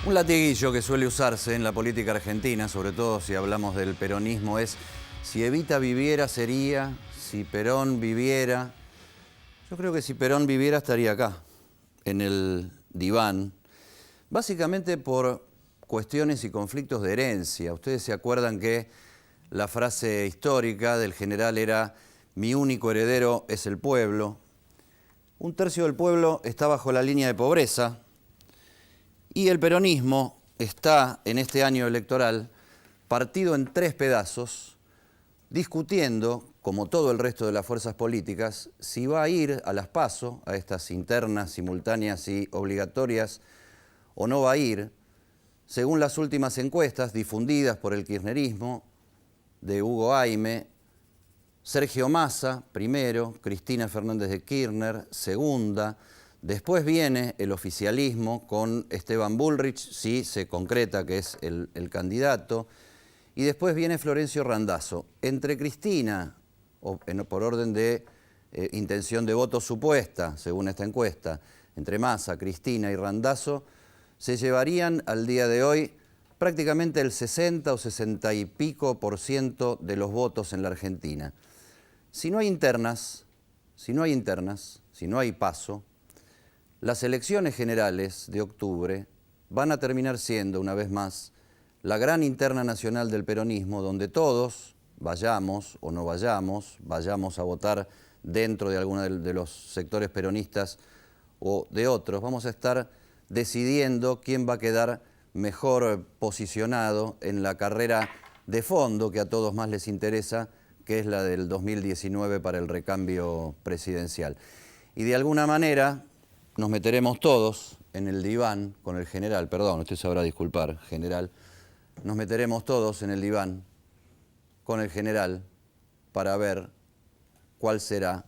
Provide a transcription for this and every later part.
Un latiguillo que suele usarse en la política argentina, sobre todo si hablamos del peronismo, es si Evita viviera sería, si Perón viviera. Yo creo que si Perón viviera estaría acá, en el diván, básicamente por cuestiones y conflictos de herencia. Ustedes se acuerdan que la frase histórica del general era: mi único heredero es el pueblo. Un tercio del pueblo está bajo la línea de pobreza y el peronismo está en este año electoral partido en tres pedazos, discutiendo, como todo el resto de las fuerzas políticas, si va a ir a las PASO, a estas internas, simultáneas y obligatorias, o no va a ir, según las últimas encuestas difundidas por el kirchnerismo, de Hugo Aime, Sergio Massa, primero, Cristina Fernández de Kirchner, segunda. Después viene el oficialismo con Esteban Bullrich, si se concreta que es el candidato. Y después viene Florencio Randazzo. Entre Cristina, por orden de intención de voto supuesta, según esta encuesta, entre Massa, Cristina y Randazzo, se llevarían al día de hoy prácticamente el 60 o 60 y pico % de los votos en la Argentina. Si no hay internas, si no hay PASO, las elecciones generales de octubre van a terminar siendo, una vez más, la gran interna nacional del peronismo, donde todos, vayamos o no vayamos a votar dentro de alguno de los sectores peronistas o de otros, vamos a estar decidiendo quién va a quedar mejor posicionado en la carrera de fondo que a todos más les interesa, que es la del 2019 para el recambio presidencial. Y de alguna manera nos meteremos todos en el diván con el general, perdón, usted sabrá disculpar, general, nos meteremos todos en el diván con el general para ver cuál será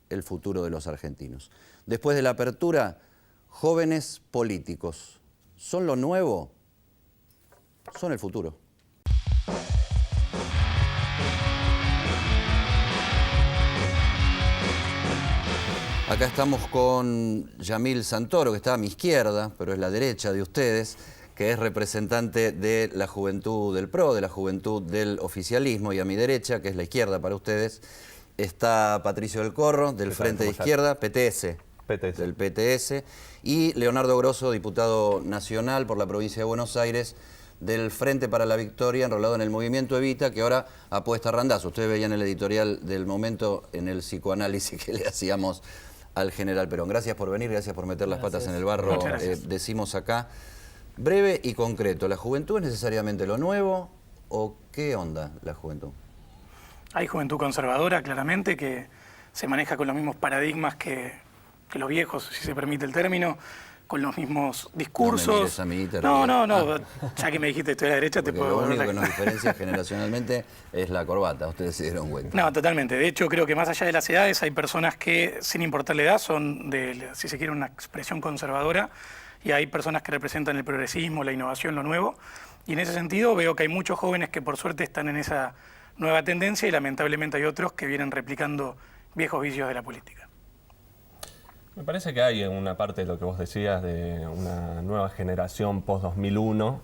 el futuro de los argentinos. Después de la apertura, jóvenes políticos, ¿son lo nuevo? Son el futuro. Acá estamos con Yamil Santoro, que está a mi izquierda, pero es la derecha de ustedes, que es representante de la juventud del PRO, de la juventud del oficialismo, y a mi derecha, que es la izquierda para ustedes, está Patricio del Corro, del Frente de Izquierda, PTS. Del PTS, y Leonardo Grosso, diputado nacional por la provincia de Buenos Aires, del Frente para la Victoria, enrolado en el movimiento Evita, que ahora apuesta a Randazzo. Ustedes veían el editorial del momento en el psicoanálisis que le hacíamos al general Perón. Gracias por venir, gracias por meter las patas en el barro, decimos acá. Breve y concreto, ¿la juventud es necesariamente lo nuevo o qué onda la juventud? Hay juventud conservadora, claramente, que se maneja con los mismos paradigmas que los viejos, si se permite el término, con los mismos discursos. No, ya que me dijiste estoy a la derecha, te puedo... Lo único que nos diferencia generacionalmente es la corbata, ustedes se dieron cuenta. No, totalmente. De hecho, creo que más allá de las edades hay personas que, sin importar la edad, son de, si se quiere, una expresión conservadora, y hay personas que representan el progresismo, la innovación, lo nuevo. Y en ese sentido veo que hay muchos jóvenes que por suerte están en esa nueva tendencia y lamentablemente hay otros que vienen replicando viejos vicios de la política. Me parece que hay una parte de lo que vos decías de una nueva generación post-2001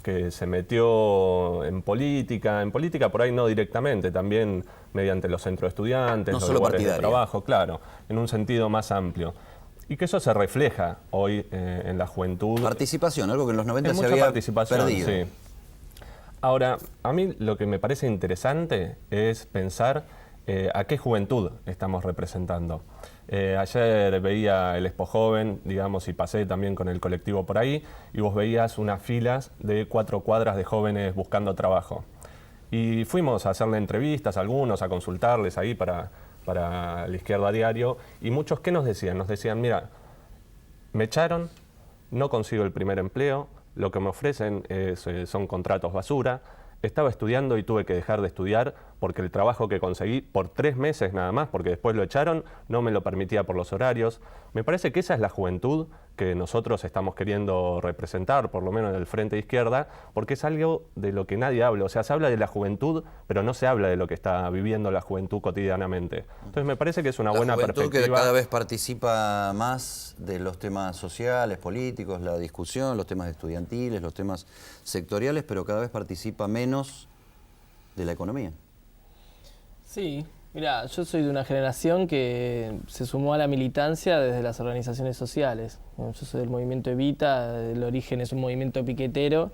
que se metió en política por ahí no directamente, también mediante los centros de estudiantes, no los solo lugares de partidaria. trabajo, claro, en un sentido más amplio. Y que eso se refleja hoy en la juventud. Participación, algo que en los 90 se mucha había participación, perdido. Sí. Ahora, a mí lo que me parece interesante es pensar a qué juventud estamos representando. Ayer veía el Expo Joven, digamos, y pasé también con el colectivo por ahí, y vos veías unas filas de 4 cuadras de jóvenes buscando trabajo. Y fuimos a hacerle entrevistas a algunos, a consultarles ahí para la Izquierda Diario, y muchos, ¿qué nos decían? Nos decían, mira, me echaron, no consigo el primer empleo, lo que me ofrecen son contratos basura, estaba estudiando y tuve que dejar de estudiar porque el trabajo que conseguí por 3 meses nada más, porque después lo echaron, no me lo permitía por los horarios. Me parece que esa es la juventud que nosotros estamos queriendo representar, por lo menos en el Frente de Izquierda, porque es algo de lo que nadie habla. O sea, se habla de la juventud, pero no se habla de lo que está viviendo la juventud cotidianamente. Entonces me parece que es una buena perspectiva. La juventud que cada vez participa más de los temas sociales, políticos, la discusión, los temas estudiantiles, los temas sectoriales, pero cada vez participa menos de la economía. Sí, mira, yo soy de una generación que se sumó a la militancia desde las organizaciones sociales. Yo soy del movimiento Evita, el origen es un movimiento piquetero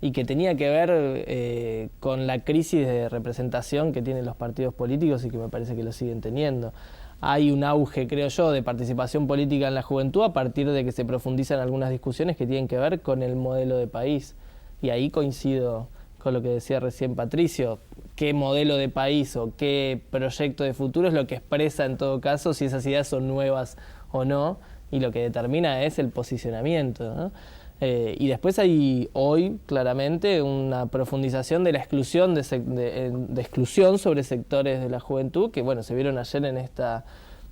y que tenía que ver con la crisis de representación que tienen los partidos políticos y que me parece que lo siguen teniendo. Hay un auge, creo yo, de participación política en la juventud a partir de que se profundizan algunas discusiones que tienen que ver con el modelo de país. Y ahí coincido con lo que decía recién Patricio, qué modelo de país o qué proyecto de futuro es lo que expresa en todo caso si esas ideas son nuevas o no, y lo que determina es el posicionamiento, ¿no? Y después hay hoy claramente una profundización de la exclusión, de exclusión sobre sectores de la juventud que bueno, se vieron ayer en esta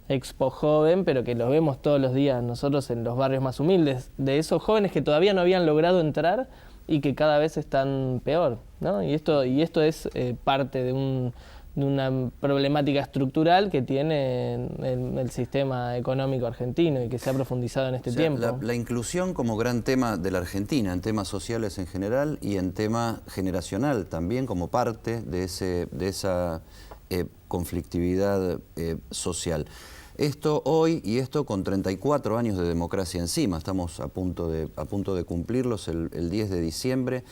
Expo Joven, pero que los vemos todos los días nosotros en los barrios más humildes, de esos jóvenes que todavía no habían logrado entrar y que cada vez están peor, ¿no? Y esto es parte de una problemática estructural que tiene el sistema económico argentino y que se ha profundizado en este tiempo. La inclusión como gran tema de la Argentina, en temas sociales en general y en tema generacional también como parte de esa conflictividad social. Esto hoy y esto con 34 años de democracia encima, estamos a punto de cumplirlos el 10 de diciembre.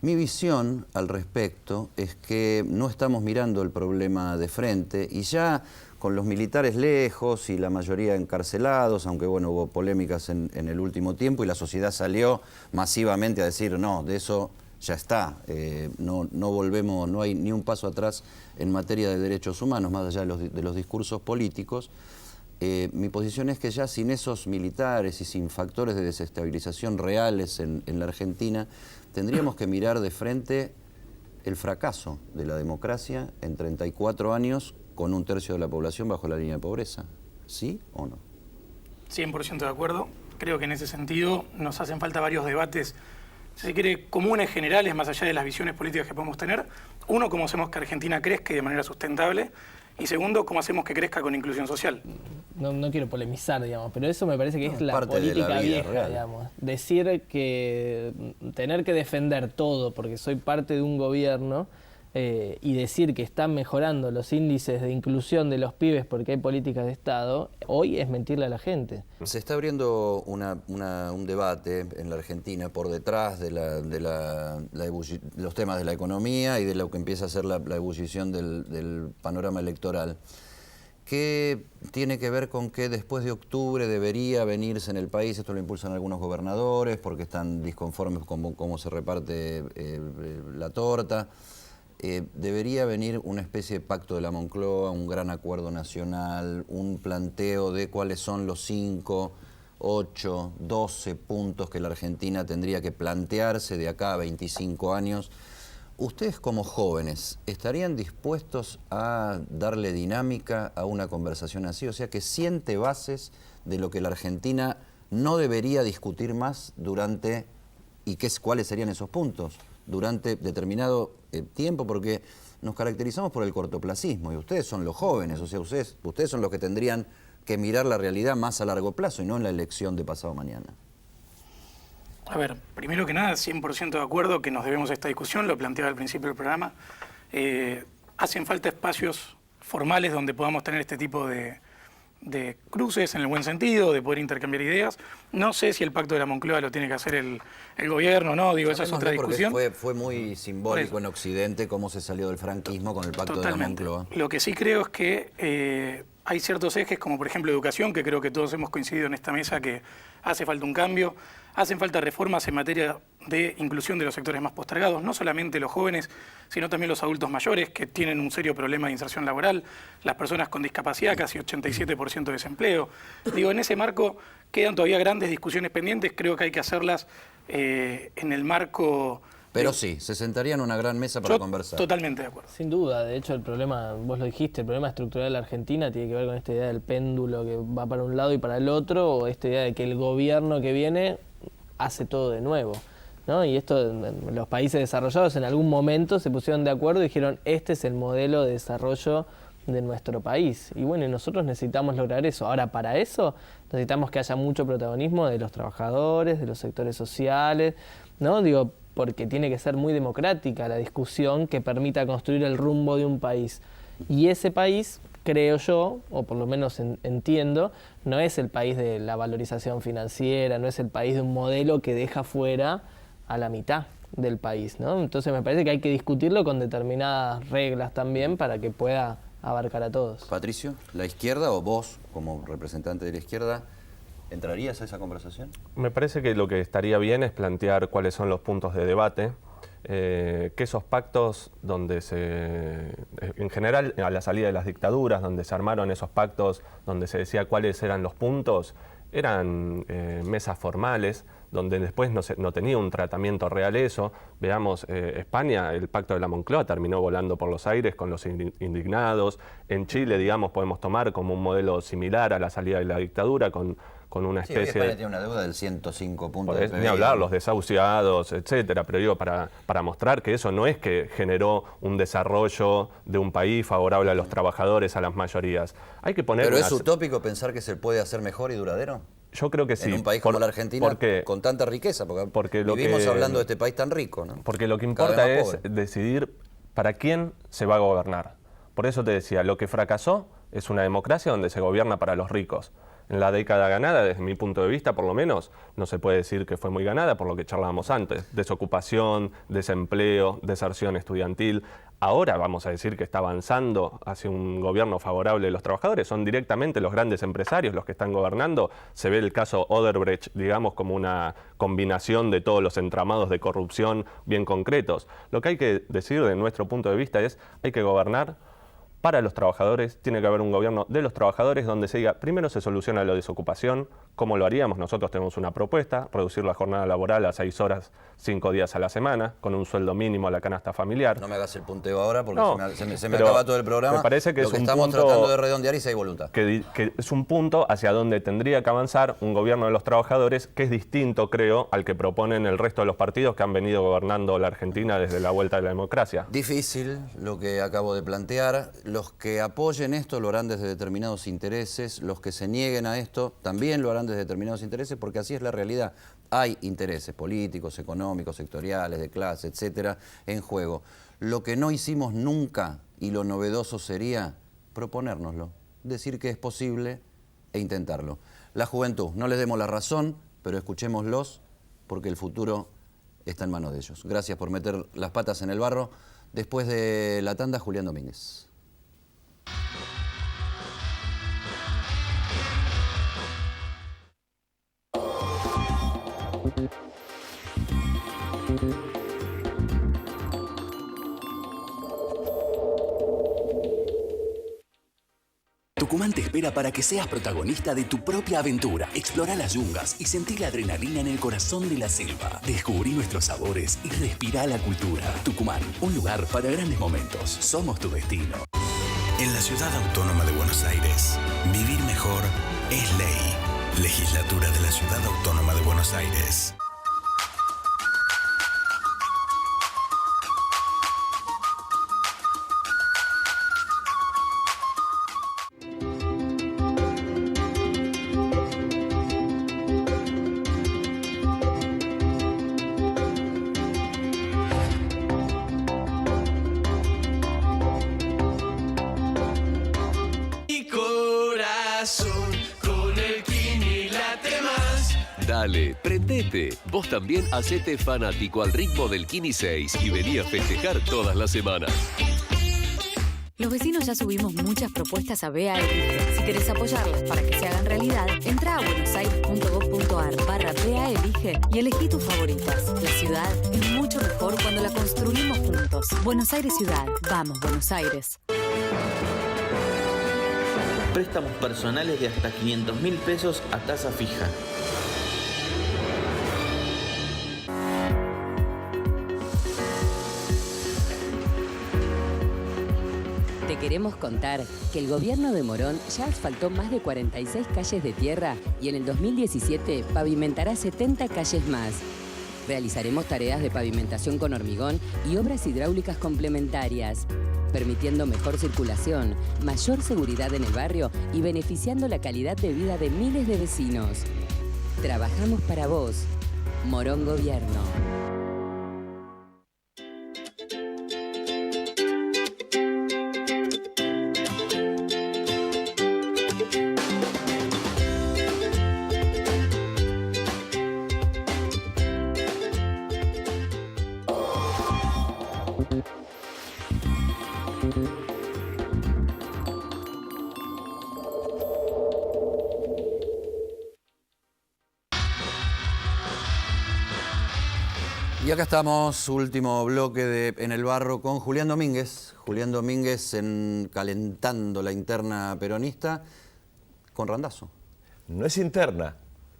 Mi visión al respecto es que no estamos mirando el problema de frente y ya con los militares lejos y la mayoría encarcelados, aunque bueno, hubo polémicas en el último tiempo y la sociedad salió masivamente a decir no, de eso ya está, no volvemos, no hay ni un paso atrás en materia de derechos humanos, más allá de los discursos políticos. Mi posición es que ya sin esos militares y sin factores de desestabilización reales en la Argentina, tendríamos que mirar de frente el fracaso de la democracia en 34 años con 1/3 de la población bajo la línea de pobreza. ¿Sí o no? 100% de acuerdo. Creo que en ese sentido nos hacen falta varios debates, si se quiere, comunes, generales, más allá de las visiones políticas que podemos tener. Uno, cómo hacemos que Argentina crezca de manera sustentable. Y segundo, cómo hacemos que crezca con inclusión social. No quiero polemizar, digamos, pero eso me parece que es la parte política de la vida vieja, real. digamos. Decir que tener que defender todo porque soy parte de un gobierno y decir que están mejorando los índices de inclusión de los pibes porque hay políticas de Estado, hoy es mentirle a la gente. Se está abriendo un debate en la Argentina por detrás de los temas de la economía y de lo que empieza a ser la ebullición del panorama electoral, que tiene que ver con que después de octubre debería venirse en el país, esto lo impulsan algunos gobernadores porque están disconformes con cómo se reparte la torta. Debería venir una especie de pacto de la Moncloa, un gran acuerdo nacional, un planteo de cuáles son los 5, 8, 12 puntos que la Argentina tendría que plantearse de acá a 25 años. ¿Ustedes como jóvenes estarían dispuestos a darle dinámica a una conversación así? O sea, que siente bases de lo que la Argentina no debería discutir más durante, y cuáles serían esos puntos, durante determinado tiempo, porque nos caracterizamos por el cortoplacismo y ustedes son los jóvenes, o sea, ustedes son los que tendrían que mirar la realidad más a largo plazo y no en la elección de pasado mañana. A ver, primero que nada, 100% de acuerdo que nos debemos a esta discusión, lo planteaba al principio del programa. Hacen falta espacios formales donde podamos tener este tipo de cruces, en el buen sentido, de poder intercambiar ideas. No sé si el pacto de la Moncloa lo tiene que hacer el gobierno, no, digo, esa es otra discusión. Fue muy simbólico en Occidente cómo se salió del franquismo con el pacto Totalmente. de la Moncloa. Lo que sí creo es que hay ciertos ejes, como por ejemplo educación, que creo que todos hemos coincidido en esta mesa que hace falta un cambio. Hacen falta reformas en materia de inclusión de los sectores más postergados, no solamente los jóvenes, sino también los adultos mayores que tienen un serio problema de inserción laboral, las personas con discapacidad, casi 87% de desempleo. Digo, en ese marco quedan todavía grandes discusiones pendientes, creo que hay que hacerlas en el marco Pero sí, se sentaría en una gran mesa para Yo conversar. totalmente de acuerdo. Sin duda, de hecho el problema, vos lo dijiste, el problema estructural de la Argentina tiene que ver con esta idea del péndulo que va para un lado y para el otro, o esta idea de que el gobierno que viene hace todo de nuevo, ¿no? Y esto, los países desarrollados en algún momento se pusieron de acuerdo y dijeron, este es el modelo de desarrollo de nuestro país. Y bueno, nosotros necesitamos lograr eso. Ahora, para eso necesitamos que haya mucho protagonismo de los trabajadores, de los sectores sociales, ¿no? Digo, porque tiene que ser muy democrática la discusión que permita construir el rumbo de un país. Y ese país, creo yo, o por lo menos entiendo, no es el país de la valorización financiera, no es el país de un modelo que deja fuera a la mitad del país, ¿no? Entonces me parece que hay que discutirlo con determinadas reglas también para que pueda abarcar a todos. Patricio, ¿la izquierda o vos, como representante de la izquierda, entrarías a esa conversación? Me parece que lo que estaría bien es plantear cuáles son los puntos de debate, que esos pactos donde en general a la salida de las dictaduras, donde se armaron esos pactos, donde se decía cuáles eran los puntos, eran mesas formales, donde después no tenía un tratamiento real eso. Veamos, España, el pacto de la Moncloa terminó volando por los aires con los indignados. En Chile, digamos, podemos tomar como un modelo similar a la salida de la dictadura, con una Sí, especie España tiene una deuda del 105 puntos de PBI. Ni hablar, los desahuciados, etcétera, pero digo, para mostrar que eso no es que generó un desarrollo de un país favorable a los trabajadores, a las mayorías. Hay que poner ¿Pero es utópico pensar que se puede hacer mejor y duradero? Yo creo que sí. En un país como la Argentina, con tanta riqueza, porque vivimos hablando de este país tan rico, ¿no? Porque lo que Cada importa vez es más pobre. decidir para quién se va a gobernar. Por eso te decía, lo que fracasó es una democracia donde se gobierna para los ricos. En la década ganada, desde mi punto de vista, por lo menos, no se puede decir que fue muy ganada por lo que charlábamos antes. Desocupación, desempleo, deserción estudiantil. Ahora vamos a decir que está avanzando hacia un gobierno favorable de los trabajadores. Son directamente los grandes empresarios los que están gobernando. Se ve el caso Odebrecht, digamos, como una combinación de todos los entramados de corrupción bien concretos. Lo que hay que decir de nuestro punto de vista es hay que gobernar para los trabajadores, tiene que haber un gobierno de los trabajadores donde se diga, primero se soluciona la desocupación, ¿cómo lo haríamos? Nosotros tenemos una propuesta, reducir la jornada laboral a 6 horas, 5 días a la semana, con un sueldo mínimo a la canasta familiar. No me hagas el punteo ahora porque No, se me pero acaba todo el programa. me parece que lo es que un estamos punto tratando de redondear y si hay voluntad. Que es un punto hacia donde tendría que avanzar un gobierno de los trabajadores que es distinto, creo, al que proponen el resto de los partidos que han venido gobernando la Argentina desde la vuelta de la democracia. Difícil lo que acabo de plantear. Los que apoyen esto lo harán desde determinados intereses. Los que se nieguen a esto también lo harán desde determinados intereses porque así es la realidad. Hay intereses políticos, económicos, sectoriales, de clase, etcétera, en juego. Lo que no hicimos nunca y lo novedoso sería proponérnoslo, decir que es posible e intentarlo. La juventud, no les demos la razón, pero escuchémoslos porque el futuro está en manos de ellos. Gracias por meter las patas en el barro. Después de la tanda, Julián Domínguez. Tucumán te espera para que seas protagonista de tu propia aventura. Explora las yungas y sentí la adrenalina en el corazón de la selva. Descubrí nuestros sabores y respira la cultura. Tucumán, un lugar para grandes momentos. Somos tu destino. En la Ciudad Autónoma de Buenos Aires, vivir mejor es ley. Legislatura de la Ciudad Autónoma de Buenos Aires. Dale, prendete. Vos también hacete fanático al ritmo del Kini 6 y vení a festejar todas las semanas. Los vecinos ya subimos muchas propuestas a BA Elige. Si querés apoyarlas para que se hagan realidad, entra a buenosaires.gov.ar/BA Elige y elegí tus favoritas. La ciudad es mucho mejor cuando la construimos juntos. Buenos Aires Ciudad. Vamos, Buenos Aires. Préstamos personales de hasta 500.000 pesos a tasa fija. queremos contar que el gobierno de Morón ya asfaltó más de 46 calles de tierra y en el 2017 pavimentará 70 calles más. Realizaremos tareas de pavimentación con hormigón y obras hidráulicas complementarias, permitiendo mejor circulación, mayor seguridad en el barrio y beneficiando la calidad de vida de miles de vecinos. Trabajamos para vos. Morón Gobierno. Y acá estamos, último bloque de En el Barro con Julián Domínguez. Julián Domínguez calentando la interna peronista con Randazzo. No es interna,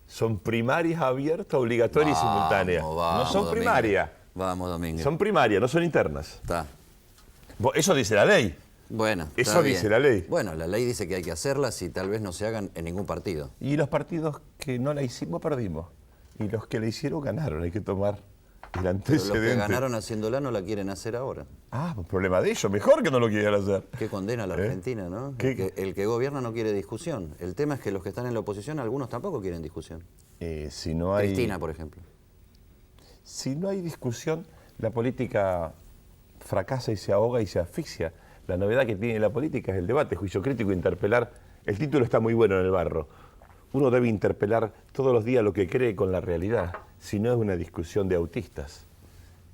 son primarias abiertas, obligatorias y simultáneas. No son primarias. Vamos, Domínguez. Son primarias, no son internas. Está. Eso dice la ley. Bueno, eso dice la ley. Bueno, la ley dice que hay que hacerlas y tal vez no se hagan en ningún partido. Y los partidos que no la hicimos perdimos. Y los que la hicieron ganaron. Hay que tomar el antecedente. Pero los que ganaron haciéndola no la quieren hacer ahora. Ah, pues problema de ellos. Mejor que no lo quieran hacer. Qué condena a la Argentina, ¿no? El que gobierna no quiere discusión. El tema es que los que están en la oposición, algunos tampoco quieren discusión. Si no hay... Cristina, por ejemplo. Si no hay discusión, la política fracasa y se ahoga y se asfixia. La novedad que tiene la política es el debate, juicio crítico, interpelar. El título está muy bueno en el Barro. Uno debe interpelar todos los días lo que cree con la realidad, si no es una discusión de autistas.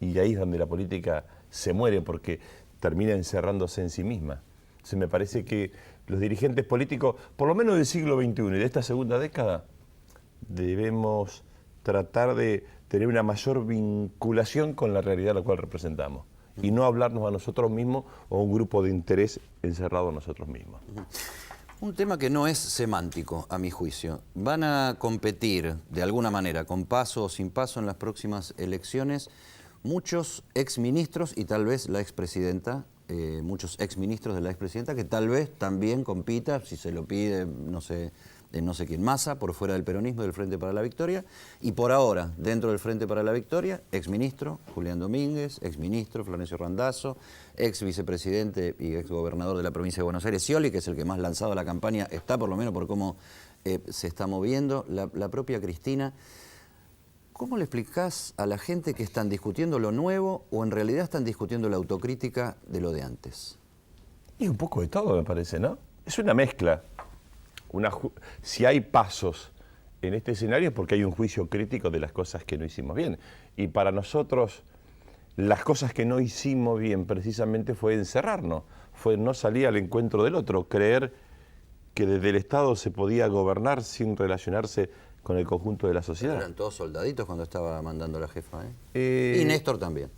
Y ahí es donde la política se muere porque termina encerrándose en sí misma. Entonces me parece que los dirigentes políticos, por lo menos del siglo XXI y de esta segunda década, debemos tratar de tener una mayor vinculación con la realidad a la cual representamos y no hablarnos a nosotros mismos o a un grupo de interés encerrado en nosotros mismos. Un tema que no es semántico, a mi juicio. Van a competir, de alguna manera, con paso o sin paso en las próximas elecciones, muchos exministros y tal vez la expresidenta, muchos exministros de la expresidenta, que tal vez también compita, si se lo pide, no sé quién, Massa, por fuera del peronismo, del Frente para la Victoria, y por ahora, dentro del Frente para la Victoria, exministro Julián Domínguez, exministro Florencio Randazzo, ex vicepresidente y ex gobernador de la provincia de Buenos Aires, Scioli, que es el que más lanzado a la campaña está, por lo menos por cómo se está moviendo, la propia Cristina. ¿Cómo le explicás a la gente que están discutiendo lo nuevo o en realidad están discutiendo la autocrítica de lo de antes? Y un poco de todo, me parece, ¿no? Es una mezcla. Si hay pasos en este escenario es porque hay un juicio crítico de las cosas que no hicimos bien. Y para nosotros, las cosas que no hicimos bien precisamente fue encerrarnos, fue no salir al encuentro del otro, creer que desde el Estado se podía gobernar sin relacionarse con el conjunto de la sociedad. Eran todos soldaditos cuando estaba mandando la jefa, ¿eh? Y Néstor también.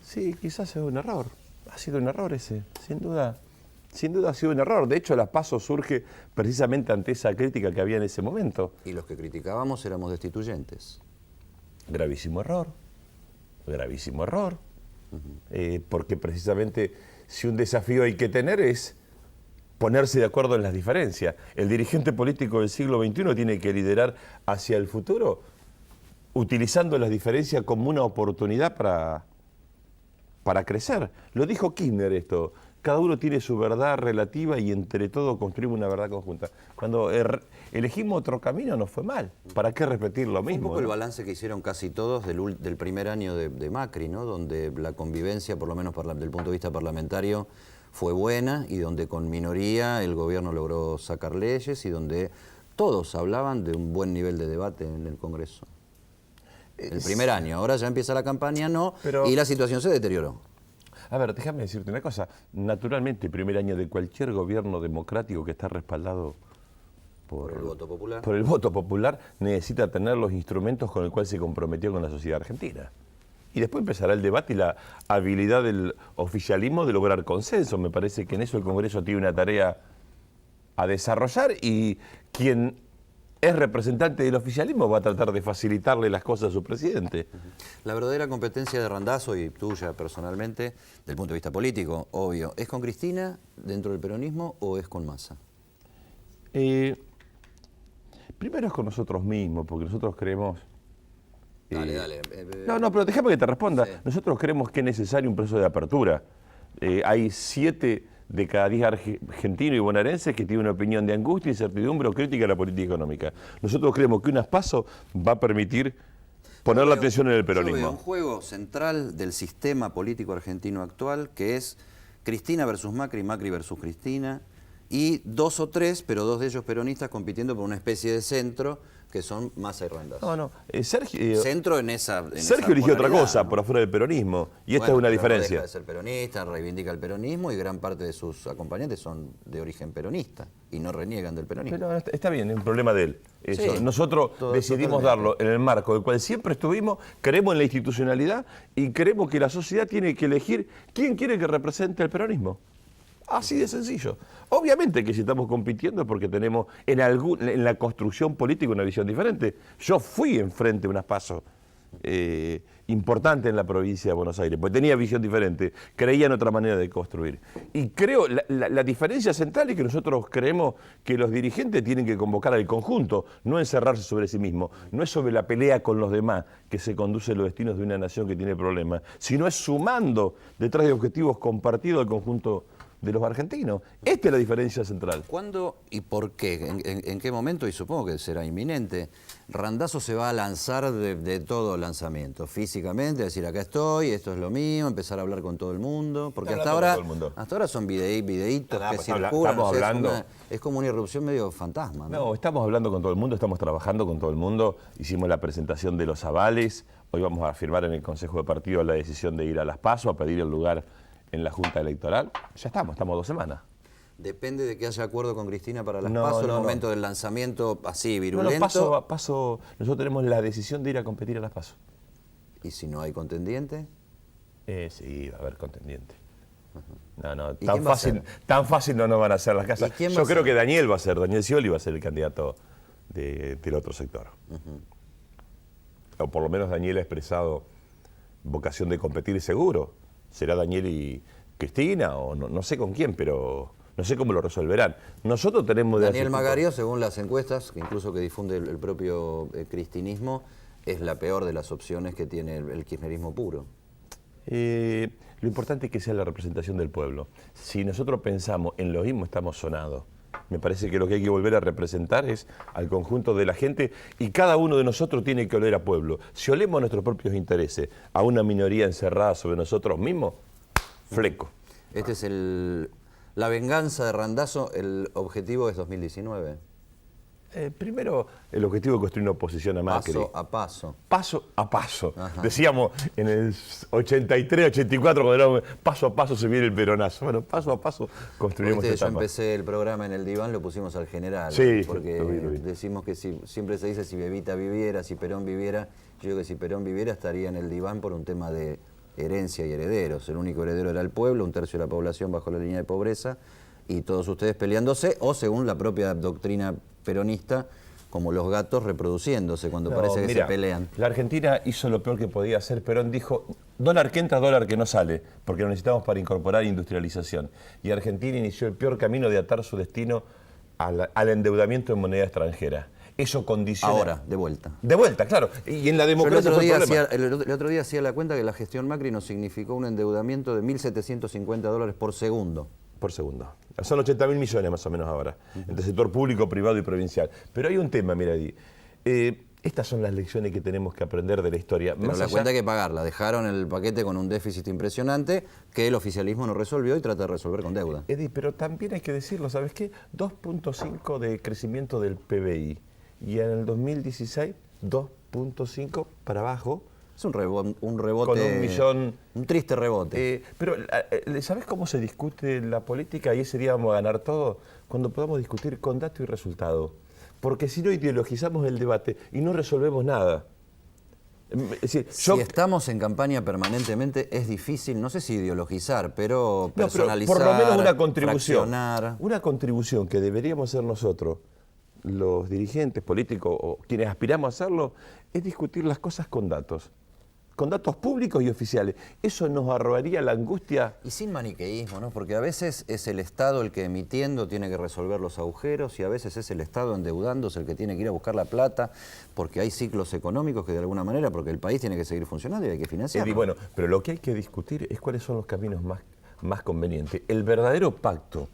Sí, quizás es un error. Ha sido un error ese, sin duda. Sin duda ha sido un error. De hecho, la PASO surge precisamente ante esa crítica que había en ese momento. Y los que criticábamos éramos destituyentes. Gravísimo error. Gravísimo error. Porque precisamente si un desafío hay que tener es ponerse de acuerdo en las diferencias. El dirigente político del siglo XXI tiene que liderar hacia el futuro utilizando las diferencias como una oportunidad para crecer. Lo dijo Kirchner esto. Cada uno tiene su verdad relativa y entre todos construimos una verdad conjunta. Cuando elegimos otro camino nos fue mal. ¿Para qué repetir lo mismo? Un poco el balance que hicieron casi todos del primer año de Macri, ¿no? Donde la convivencia, por lo menos del punto de vista parlamentario, fue buena y donde con minoría el gobierno logró sacar leyes y donde todos hablaban de un buen nivel de debate en el Congreso. El primer año, ahora ya empieza la campaña, y la situación se deterioró. A ver, déjame decirte una cosa. Naturalmente, el primer año de cualquier gobierno democrático que está respaldado por el voto popular. Por el voto popular, necesita tener los instrumentos con el cual se comprometió con la sociedad argentina. Y después empezará el debate y la habilidad del oficialismo de lograr consenso. Me parece que en eso el Congreso tiene una tarea a desarrollar y quien es representante del oficialismo, va a tratar de facilitarle las cosas a su presidente. La verdadera competencia de Randazzo y tuya personalmente, del punto de vista político, obvio, ¿es con Cristina dentro del peronismo o es con Massa? Primero es con nosotros mismos, porque nosotros creemos... Dale. No, pero déjame que te responda. Sí. Nosotros creemos que es necesario un proceso de apertura. Hay 7 de cada 10 argentinos y bonaerenses que tienen una opinión de angustia, incertidumbre o crítica a la política económica. Nosotros creemos que unas PASO va a permitir poner la atención en el peronismo. Yo veo un juego central del sistema político argentino actual, que es Cristina versus Macri, Macri versus Cristina, y 2 o 3, pero 2 de ellos peronistas compitiendo por una especie de centro, que son Massa y Randazzo. No, Sergio... Centro en esa Sergio eligió otra polaridad, cosa ¿no? por afuera del peronismo, y esta Bueno, es una pero diferencia. No deja de ser peronista, reivindica el peronismo y gran parte de sus acompañantes son de origen peronista y no reniegan del peronismo. Pero está bien, es un problema de él. Eso. Sí, Nosotros decidimos darlo en el marco del cual siempre estuvimos, creemos en la institucionalidad y creemos que la sociedad tiene que elegir quién quiere que represente el peronismo. Así de sencillo. Obviamente que si estamos compitiendo es porque tenemos en la construcción política una visión diferente. Yo fui enfrente de unas PASO importantes en la provincia de Buenos Aires, porque tenía visión diferente, creía en otra manera de construir. Y creo, la diferencia central es que nosotros creemos que los dirigentes tienen que convocar al conjunto, no encerrarse sobre sí mismos. No es sobre la pelea con los demás que se conducen los destinos de una nación que tiene problemas, sino es sumando detrás de objetivos compartidos al conjunto de los argentinos. Esta es la diferencia central. ¿Cuándo y por qué? ¿En qué momento? Y supongo que será inminente. Randazzo se va a lanzar de todo lanzamiento, físicamente, decir acá estoy, esto es lo mío, empezar a hablar con todo el mundo, porque hasta ahora son videitos que circulan, estamos hablando. Es como una irrupción medio fantasma. No, estamos hablando con todo el mundo, estamos trabajando con todo el mundo, hicimos la presentación de los avales, hoy vamos a firmar en el Consejo de Partido la decisión de ir a las PASO, a pedir el lugar en la Junta Electoral. Ya estamos 2 semanas. ¿Depende de que haya acuerdo con Cristina para las PASO en el momento del lanzamiento así virulento? PASO, nosotros tenemos la decisión de ir a competir a las PASO. ¿Y si no hay contendiente? Sí, va a haber contendiente. No, ¿Y tan fácil no nos van a hacer las casas. Yo creo que Daniel Scioli va a ser el candidato del otro sector. O por lo menos Daniel ha expresado vocación de competir seguro. Será Daniel y Cristina, o no sé con quién, pero no sé cómo lo resolverán. Nosotros tenemos... Daniel Magario, según las encuestas, incluso que difunde el propio cristinismo, es la peor de las opciones que tiene el kirchnerismo puro. Lo importante es que sea la representación del pueblo. Si nosotros pensamos en lo mismo, estamos sonados. Me parece que lo que hay que volver a representar es al conjunto de la gente y cada uno de nosotros tiene que oler a pueblo. Si olemos nuestros propios intereses a una minoría encerrada sobre nosotros mismos, fleco. Este es la venganza de Randazzo, el objetivo es 2019. Primero, el objetivo de construir una oposición a Macri. Paso a paso. Paso a paso. Ajá. Decíamos en el 83, 84, cuando éramos paso a paso se viene el peronazo. Bueno, paso a paso construiremos esta Yo etapa. empecé el programa en el diván, lo pusimos al general. Sí, porque lo vi. decimos que siempre se dice si Evita viviera, si Perón viviera. Yo creo que si Perón viviera estaría en el diván por un tema de herencia y herederos. El único heredero era el pueblo, 1/3 de la población bajo la línea de pobreza, y todos ustedes peleándose, o según la propia doctrina peronista, como los gatos reproduciéndose cuando parece que se pelean. La Argentina hizo lo peor que podía hacer. Perón dijo, dólar que entra, dólar que no sale, porque lo necesitamos para incorporar industrialización. Y Argentina inició el peor camino de atar su destino al endeudamiento en moneda extranjera. Eso condiciona... Ahora, de vuelta. De vuelta, claro. Y en la democracia el otro día hacía la cuenta que la gestión Macri nos significó un endeudamiento de $1.750 por segundo. Por segundo. Son 80.000 millones más o menos ahora, entre sector público, privado y provincial. Pero hay un tema, mira, estas son las lecciones que tenemos que aprender de la historia. Pero la cuenta hay que pagarla. Dejaron el paquete con un déficit impresionante que el oficialismo no resolvió y trata de resolver con deuda. Eddie, pero también hay que decirlo, ¿sabes qué? 2.5 de crecimiento del PBI y en el 2016 2.5 para abajo. Es un rebote. Con 1 millón. Un triste rebote. Pero, ¿sabes cómo se discute la política? Y ese día vamos a ganar todo. Cuando podamos discutir con datos y resultados. Porque si no ideologizamos el debate y no resolvemos nada. Es decir, si estamos en campaña permanentemente, es difícil, no sé si ideologizar, pero personalizar, por lo menos una contribución. Fraccionar. Una contribución que deberíamos hacer nosotros. los dirigentes políticos o quienes aspiramos a hacerlo es discutir las cosas con datos públicos y oficiales. Eso nos ahorraría la angustia. Y sin maniqueísmo, ¿no? Porque a veces es el Estado el que emitiendo tiene que resolver los agujeros y a veces es el Estado endeudándose el que tiene que ir a buscar la plata porque hay ciclos económicos que de alguna manera, porque el país tiene que seguir funcionando y hay que financiarlo. Y bueno, pero lo que hay que discutir es cuáles son los caminos más convenientes. El verdadero pacto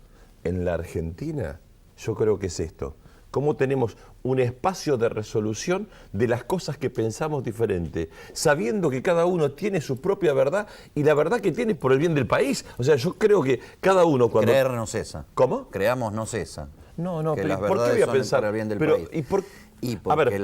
en la Argentina, yo creo que es esto. Cómo tenemos un espacio de resolución de las cosas que pensamos diferente, sabiendo que cada uno tiene su propia verdad y la verdad que tiene por el bien del país. O sea, yo creo que cada uno cuando... Creer no cesa. ¿Cómo? Creamos no cesa. No, que pero las ¿por qué verdades voy a son pensar? para el bien del Pero, país. Y porque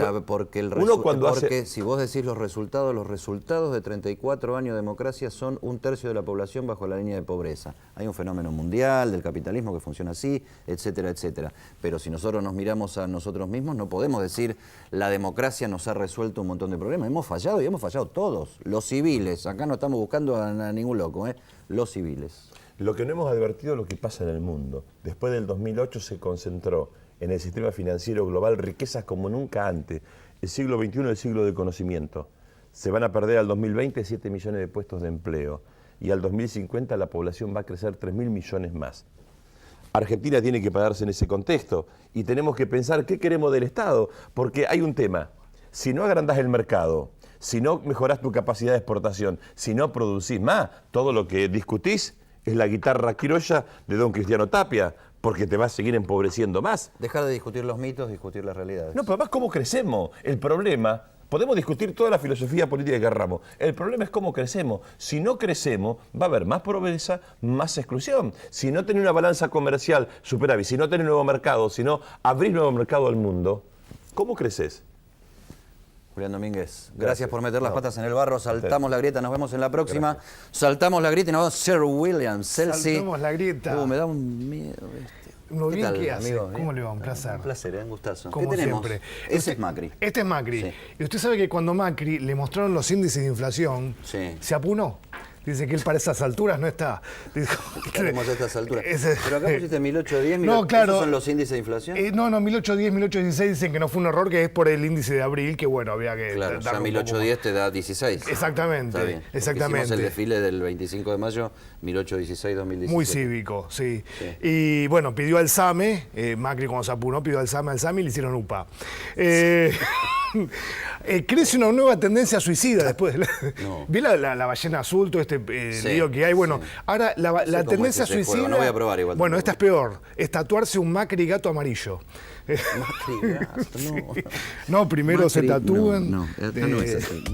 si vos decís los resultados de 34 años de democracia son 1/3 de la población bajo la línea de pobreza. Hay un fenómeno mundial del capitalismo que funciona así, etcétera, etcétera. Pero si nosotros nos miramos a nosotros mismos, no podemos decir la democracia nos ha resuelto un montón de problemas. Hemos fallado y hemos fallado todos. Los civiles, acá no estamos buscando a ningún loco, los civiles. Lo que no hemos advertido es lo que pasa en el mundo. Después del 2008 se concentró en el sistema financiero global riquezas como nunca antes. El siglo XXI es el siglo del conocimiento. Se van a perder al 2020 7 millones de puestos de empleo y al 2050 la población va a crecer 3.000 millones más. Argentina tiene que pararse en ese contexto y tenemos que pensar qué queremos del Estado, porque hay un tema. Si no agrandás el mercado, si no mejorás tu capacidad de exportación, si no producís más, todo lo que discutís es la guitarra criolla de don Cristiano Tapia, porque te va a seguir empobreciendo más. Dejar de discutir los mitos, discutir las realidades. No, pero además cómo crecemos. El problema, podemos discutir toda la filosofía política que querramos, el problema es cómo crecemos. Si no crecemos, va a haber más pobreza, más exclusión. Si no tenés una balanza comercial superávit, si no tenés nuevo mercado, si no abrís nuevo mercado al mundo, ¿cómo creces? Julián Domínguez, gracias por meter las patas en el barro. Saltamos la grieta, nos vemos en la próxima. Gracias. Saltamos la grieta y nos vamos a Sir William Celsi. Saltamos la grieta. Me da un miedo Muy bien, ¿qué hace? Amigo? ¿Cómo le va? Un placer. Un placer, un gustazo. Como ¿Qué tenemos? siempre. Este es Macri. Este es Macri. Sí. Y usted sabe que cuando Macri le mostraron los índices de inflación, se apunó. Dice que él para esas alturas no está. Estamos a estas alturas. Pero acá pusiste 1810, no, claro. ¿Esos son los índices de inflación? No, 1810, 1816 dicen que no fue un error, que es por el índice de abril, que bueno, había que... Claro, o sea, 1810 te da 16. Exactamente, Está bien. exactamente. Hicimos el desfile del 25 de mayo, 1816-2017. Muy cívico, sí. Y bueno, pidió al SAME, Macri cuando se apuró, pidió al SAME y le hicieron UPA. Crece una nueva tendencia suicida después. No. ¿Vi la ballena azul, todo este lío que hay? Bueno, ahora la tendencia suicida... No voy a probar igual. Bueno, esta es peor. Es tatuarse un Macri gato amarillo. Macri gato, no. No, primero Macri, se tatúan. No es así.